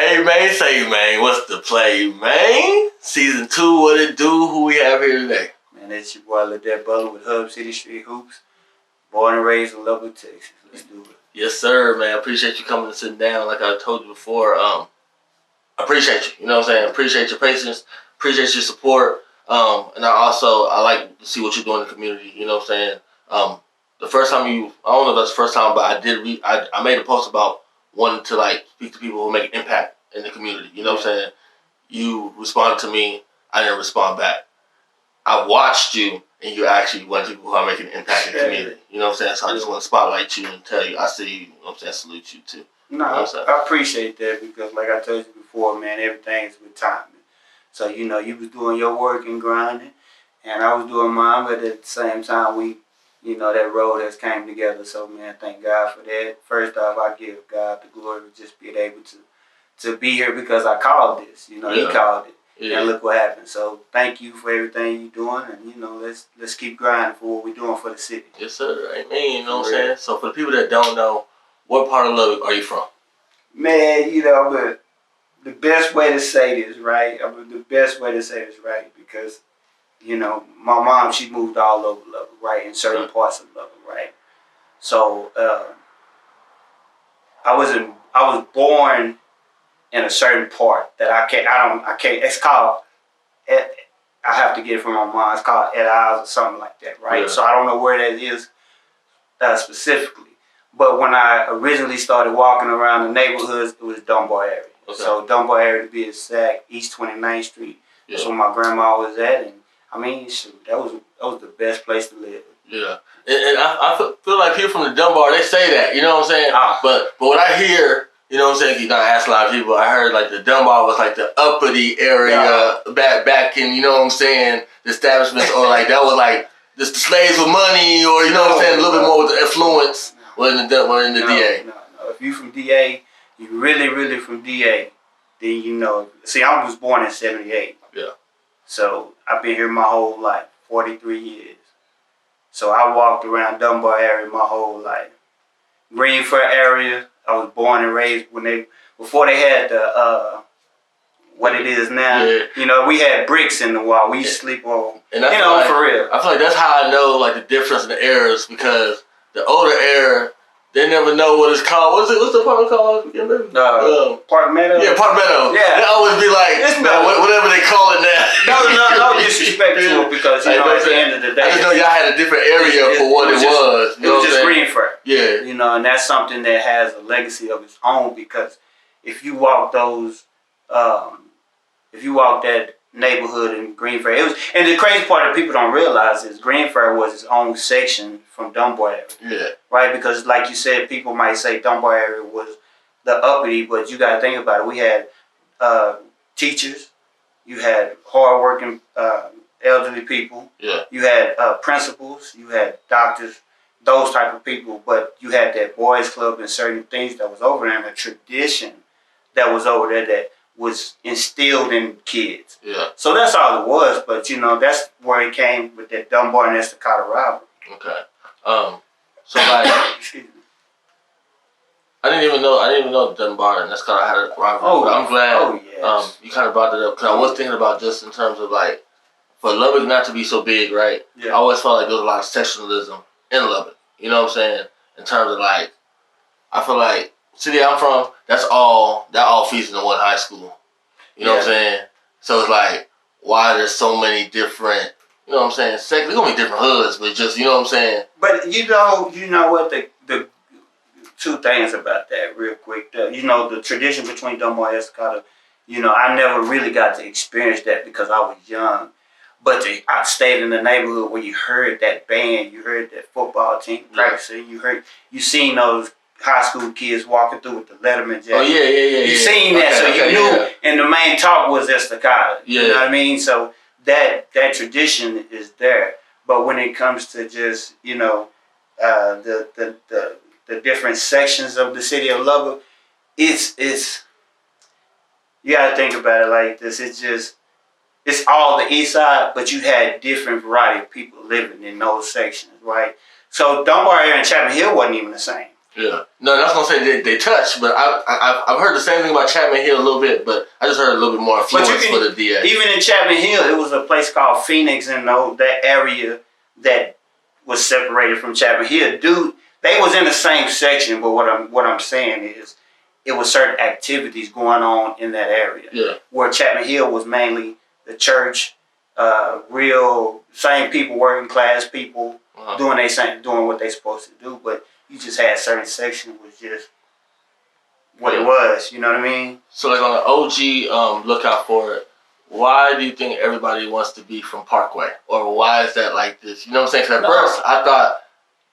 Hey man, say man, what's the play, man? Season 2, what it do? Who we have here today? Man, it's your boy Leddit Butler with Hoopz City Street Hoopz. Born and raised in Lubbock, Texas. Let's do it. Yes, sir, man. Appreciate you coming and sitting down. Like I told you before, appreciate you. You know what I'm saying? Appreciate your patience. Appreciate your support. And I like to see what you do in the community. You know what I'm saying? The first time I don't know if that's the first time, but I made a post about wanting to like speak to people who make an impact in the community. You know what I'm saying? You responded to me. I didn't respond back. I watched you, and you're actually one of the people who are making an impact in the community. You know what I'm saying? So I just want to spotlight you and tell you I see you. You know what I'm saying? I salute you too. No, I appreciate that because like I told you before, man, everything is with timing. So, you know, you was doing your work and grinding, and I was doing mine, but at the same time, that road has came together. So, man, thank God for that. First off, I give God the glory for just being able to be here because I called this. You know, He called it. Yeah. And look what happened. So thank you for everything you're doing, and let's keep grinding for what we're doing for the city. Yes, sir. Amen. You know what I'm saying? So for the people that don't know, what part of Lubbock are you from? Man, the best way to say this, right? Because my mom, she moved all over Lubbock, right, in certain parts of Lubbock, right. So I was born in a certain part that I can't. It's called. I have to get it from my mom. It's called Ed Isles or something like that, right? Yeah. So I don't know where that is specifically. But when I originally started walking around the neighborhoods, it was Dunbar area. Okay. So Dunbar area, to be exact, East 29th Street. Yeah. That's where my grandma was at, and I mean, shoot, that was the best place to live. Yeah, and I feel like people from the Dunbar, they say that, you know what I'm saying? But what I hear. You know what I'm saying? I asked a lot of people. I heard like the Dunbar was like the uppity area back in, you know what I'm saying, the establishments, or like that was like just the slaves with money, or you know what I'm saying, a little bit more with the influence in the DA. No. If you from DA, you really from DA, then See, I was born in '78. Yeah. So I've been here my whole life, 43 years. So I walked around Dunbar area my whole life. Greenford area. I was born and raised before they had the what it is now. Yeah. We had bricks in the wall. We used to sleep on. And for real. I feel like that's how I know like the difference in the eras, because the older era, they never know what it's called. What's the apartment called? Park Meadow. Yeah, Park Meadow. Yeah. They always be like, whatever they call it now. No disrespect to it, because at the end of the day, I just know y'all had a different area for what it was. It was just Greenford. Yeah. And that's something that has a legacy of its own, because if you walk that neighborhood in Greenford, and the crazy part that people don't realize is Greenford was its own section from Dunbar area. Yeah. Right? Because like you said, people might say Dunbar area was the uppity, but you got to think about it. We had teachers, you had hardworking elderly people, you had principals, you had doctors, those type of people, but you had that boys club and certain things that was over there, and a tradition that was over there that was instilled in kids. Yeah. So that's all it was, but that's where it came with that Dunbar and Estacado rivalry. Okay. So like excuse me. I didn't even know Dunbar and Estacado had a rivalry. But I'm glad you kind of brought that up, because I was thinking about just in terms of like, for Lubbock not to be so big, right? Yeah. I always felt like there was a lot of sectionalism in Lubbock. You know what I'm saying? In terms of like, I feel like city I'm from, that all feeds into one high school. You know what I'm saying? So it's like, why there's so many different, you know what I'm saying? There's gonna be different hoods, but just, you know what I'm saying? But you know what the two things about that real quick. The tradition between Dunbar and Estacado, I never really got to experience that because I was young. But I stayed in the neighborhood where you heard that band, you heard that football team practicing, you seen those high school kids walking through with the Letterman jacket. Oh yeah. You seen that, so you knew, and the main talk was Estacado. Yeah. You know what I mean? So that tradition is there. But when it comes to just the different sections of the city of Lubbock, it's you gotta think about it like this. It's all the east side, but you had different variety of people living in those sections, right? So Dunbar area and Chapman Hill wasn't even the same. Yeah. No, that's gonna say they touch, but I've heard the same thing about Chapman Hill a little bit, but I just heard a little bit more influence for the DA. Even in Chapman Hill, it was a place called Phoenix, and that area that was separated from Chapman Hill. Dude, they was in the same section, but what I'm saying is, it was certain activities going on in that area. Yeah. Where Chapman Hill was mainly the church, real same people, working class people, doing what they supposed to do, but you just had certain sections was just what it was. You know what I mean? So like on the OG lookout for it, why do you think everybody wants to be from Parkway? Or why is that like this? You know what I'm saying? Because at first I thought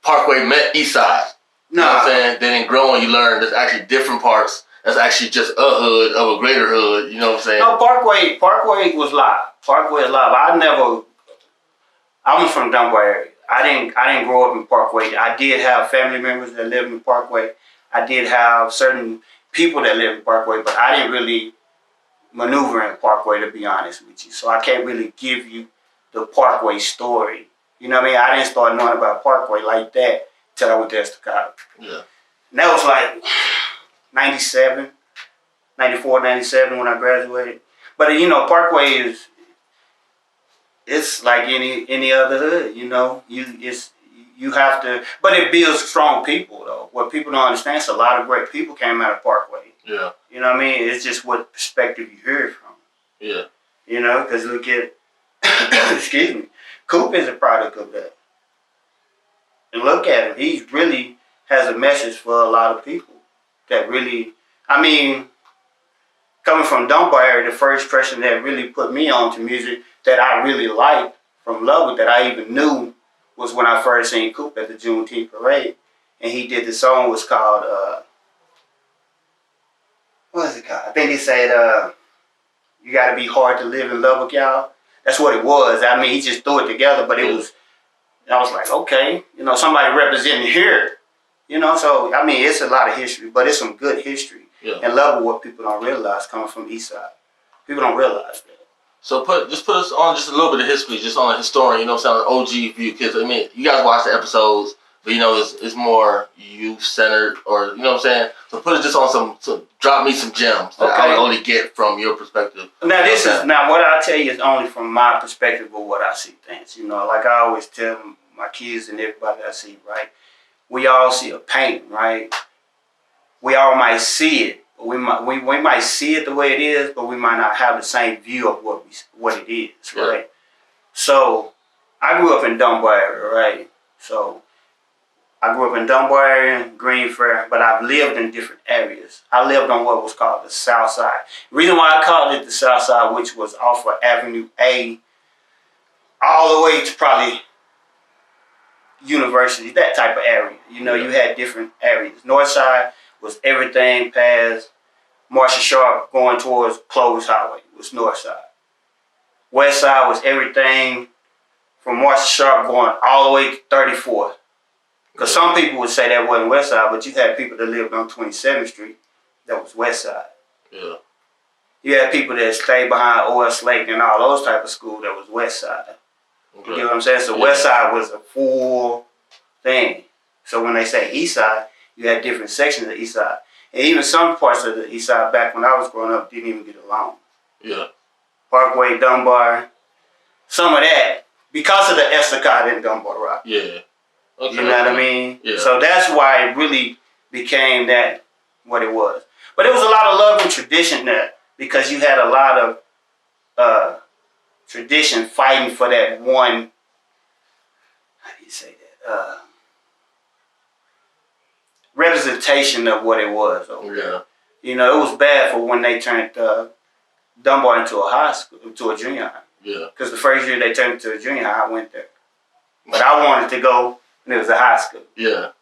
Parkway meant East Side. You know what I'm saying? Then in growing you learn there's actually different parts. That's actually just a hood of a greater hood. You know what I'm saying? No, Parkway was live. Parkway is live. I'm from Dunbar area. I didn't grow up in Parkway. I did have family members that lived in Parkway. I did have certain people that lived in Parkway, but I didn't really maneuver in Parkway, to be honest with you. So I can't really give you the Parkway story. You know what I mean? I didn't start knowing about Parkway like that until I went to Estacado. Yeah. And that was like 97, 94, 97 when I graduated. But Parkway it's like any other hood, you have to, but it builds strong people though. What people don't understand is a lot of great people came out of Parkway. Yeah. You know what I mean? It's just what perspective you hear it from. Yeah. Because look at, excuse me, Coop is a product of that. And look at him. He really has a message for a lot of people that really, coming from Dunbar area, the first person that really put me on to music that I really liked from Lubbock, that I even knew, was when I first seen Coop at the Juneteenth parade. And he did the song, was called, what is it called? I think he said, you gotta be hard to live in Lubbock, y'all. That's what it was. He just threw it together, but it was, I was like, okay, somebody representing here. So, it's a lot of history, but it's some good history. Yeah. And Lubbock, what people don't realize coming from East Side. People don't realize that. So put us on just a little bit of history, just on a historian, an OG view, because you guys watch the episodes, but it's more youth centered, or you know what I'm saying. So put it just on drop me some gems that I would only get from your perspective. Now what I tell you is only from my perspective of what I see things. Like I always tell my kids and everybody I see, right? We all see a painting, right? We all might see it. We might see it the way it is, but we might not have the same view of what it is, right? Yeah. So I grew up in Dunbar area, right? So I grew up in Dunbar area, Green Fair, but I've lived in different areas. I lived on what was called the South Side. The reason why I called it the South Side, which was off of Avenue A, all the way to probably University, that type of area. You had different areas. North Side was everything past Marshall Sharp going towards Clovis Highway, was North Side. West Side was everything from Marshall Sharp going all the way to 34th. Because some people would say that wasn't West Side, but you had people that lived on 27th Street that was West Side. Yeah. You had people that stayed behind O.S. Lake and all those type of schools that was West Side. Okay. You know what I'm saying? So West Side was a full thing. So when they say East Side, you had different sections of the East Side. And even some parts of the East Side back when I was growing up didn't even get along. Yeah. Parkway, Dunbar, some of that, because of the Estacado and Dunbar Rock. Yeah. Okay. You know what I mean? Yeah. So that's why it really became that what it was. But it was a lot of love and tradition there, because you had a lot of tradition fighting for that one, how do you say that? Representation of what it was over there. It was bad for when they turned Dunbar into a high school, into a junior high. Yeah. Because the first year they turned it to a junior high, I went there. But I wanted to go, and it was a high school. Yeah.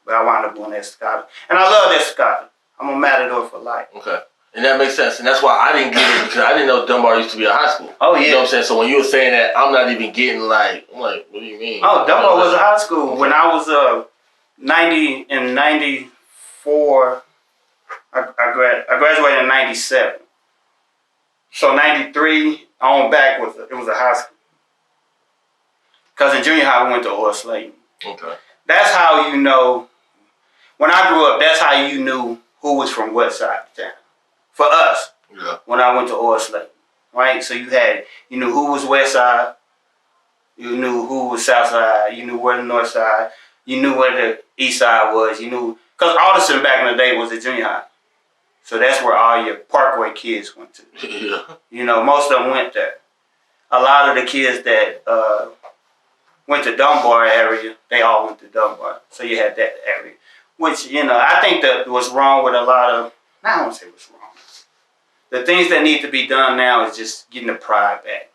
But I wound up going to Estacado. And I love Estacado. I'm a matador for life. Okay. And that makes sense. And that's why I didn't get it, because I didn't know Dunbar used to be a high school. Oh, yeah. You know what I'm saying? So when you were saying that, I'm not even getting I'm like, what do you mean? Oh, Dunbar was a high school. Okay. When I was 94, I graduated in 97. So 93 on back it was a high school. Because in junior high we went to O.S. Lake. Okay. That's how when I grew up, that's how you knew who was from what side of town. For us, when I went to Orange Lake, right? So you knew who was west side, you knew who was south side, you knew where the north side, you knew where the east side was, you knew, because Alderson back in the day was a junior high. So that's where all your Parkway kids went to. Yeah. You know, most of them went there. A lot of the kids that went to Dunbar area, they all went to Dunbar. So you had that area. Which, you know, I think that was wrong with a lot of, I don't want to say what's wrong. The things that need to be done now is just getting the pride back.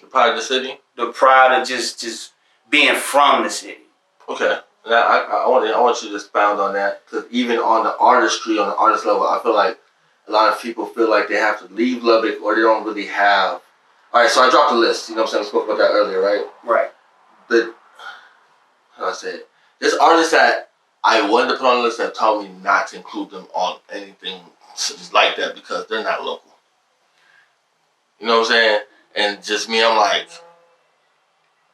The pride of the city? The pride of just being from the city. Okay. Now, I want you to expound on that, because even on the artistry, on the artist level, I feel like a lot of people feel like they have to leave Lubbock or they don't really have. All right, so I dropped a list. You know what I'm saying? I spoke about that earlier, right? Right. But how do I say it? There's artists that I wanted to put on the list that told me not to include them on anything like that because they're not local. You know what I'm saying? And just me, I'm like,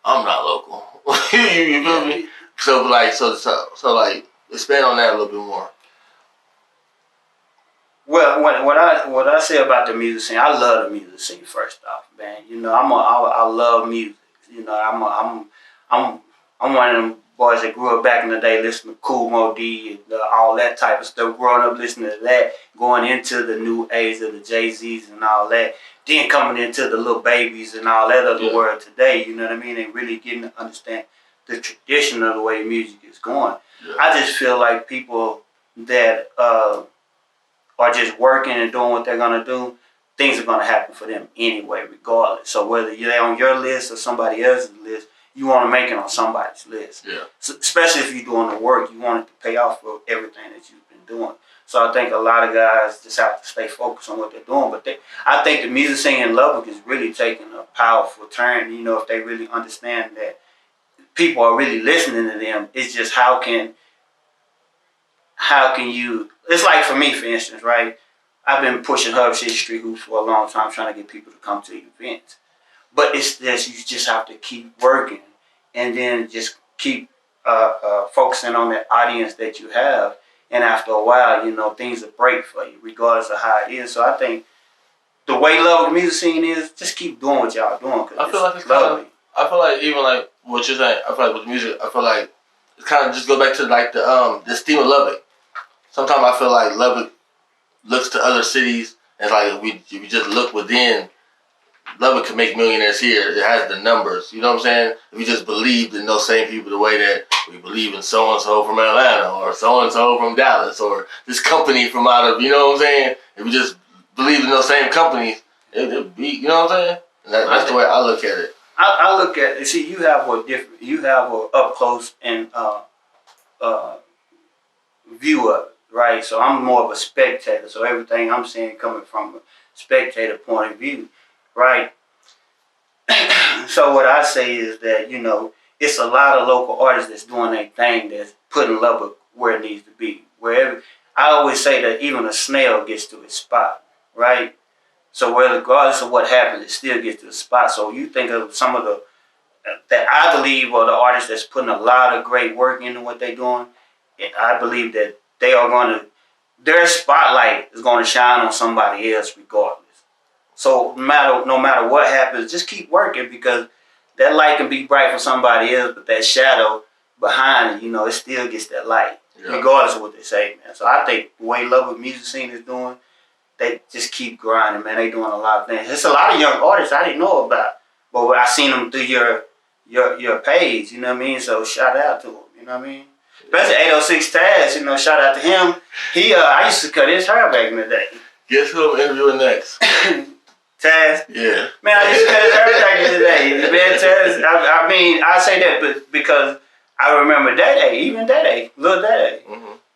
I'm not local. You feel me? So like, expand on that a little bit more. Well, what I say about the music scene, I love the music scene. First off, man, you know, I love music. You know, I'm one of them boys that grew up back in the day listening to Cool Mo D and all that type of stuff. Growing up listening to that, going into the new age of the Jay-Z's and all that. Then coming into the little babies and all that other world today. You know what I mean? And really getting to understand the tradition of the way music is going. Yeah. I just feel like people that are just working and doing what they're gonna do, things are gonna happen for them anyway, regardless. So whether you're on your list or somebody else's list, you want to make it on somebody's list. Yeah. So especially if you're doing the work, you want it to pay off for everything that you've been doing. So I think a lot of guys just have to stay focused on what they're doing. But I think the music scene in Lubbock is really taking a powerful turn. You know, if they really understand that people are really listening to them, it's just how can you? It's like for me, for instance, right? I've been pushing Hoopz Street Hoops for a long time, trying to get people to come to events. But it's this: you just have to keep working, and then just keep focusing on that audience that you have. And after a while, you know, things will break for you, regardless of how it is. So I think the way love the music scene is, just keep doing what y'all doing. Cause I feel like it's lovely. I feel like even like what you're saying, I feel like with music, I feel like it kind of just go back to like the esteem of Lubbock. Sometimes I feel like Lubbock looks to other cities and like if we just look within, Lubbock can make millionaires here. It has the numbers. You know what I'm saying? If we just believed in those same people the way that we believe in so-and-so from Atlanta or so-and-so from Dallas or this company from out of, you know what I'm saying? If we just believe in those same companies, it'd be, you know what I'm saying? And that's the way I look at it. I look at it. See, you have a up close and view of it, right? So I'm more of a spectator. So everything I'm saying coming from a spectator point of view. Right. So what I say is that, you know, it's a lot of local artists that's doing their thing that's putting Lubbock where it needs to be. Wherever I always say that even a snail gets to its spot, right? So regardless of what happens, it still gets to the spot. So you think of some of the that I believe are the artists that's putting a lot of great work into what they're doing. I believe that they are going to, their spotlight is going to shine on somebody else regardless. So no matter what happens, just keep working because that light can be bright for somebody else, but that shadow behind it, you know, it still gets that light, regardless of what they say, man. So I think the way Lubbock music scene is doing, they just keep grinding, man. They doing a lot of things. There's a lot of young artists I didn't know about, but I seen them through your page, you know what I mean? So shout out to them, you know what I mean? Especially 806 Taz, you know, shout out to him. I used to cut his hair back in the day. Guess who I'm interviewing next? Taz? Yeah. Man, I used to cut his hair back in the day. Man, Taz, I mean, I say that because I remember Day, even Day, Lil Day,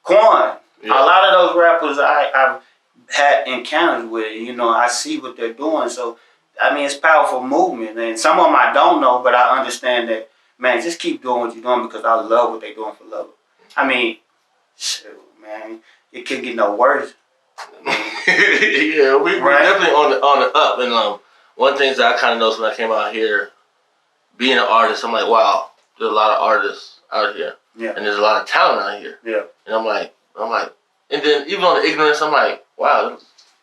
Quan. Yeah. A lot of those rappers I've had encounters with, you know, I see what they're doing. So, I mean, it's powerful movement. And some of them I don't know, but I understand that, man, just keep doing what you're doing because I love what they're doing for love. I mean, shoot, man, it couldn't get no worse. Yeah, we're definitely on the up. And one thing that I kind of noticed when I came out here, being an artist, I'm like, wow, there's a lot of artists out here. Yeah. And there's a lot of talent out here. Yeah. And I'm like, and then even on the ignorance, I'm like, wow,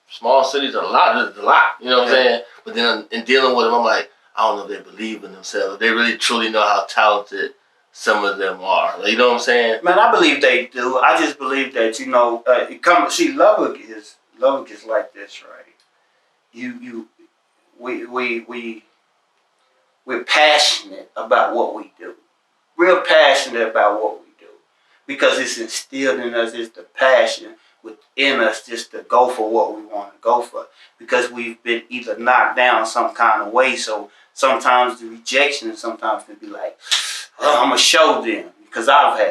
small cities are there's a lot. You know what I'm saying? But then in dealing with them, I'm like, I don't know if they believe in themselves. They really truly know how talented some of them are. Like, you know what I'm saying? Man, I believe they do. I just believe that, see, Lubbock is like this, right? We're passionate about what we do. Real passionate about what we do. Because it's instilled in us, it's the passion within us just to go for what we want to go for. Because we've been either knocked down some kind of way. So sometimes the rejection, sometimes they be like, oh, I'm going to show them. Because I've had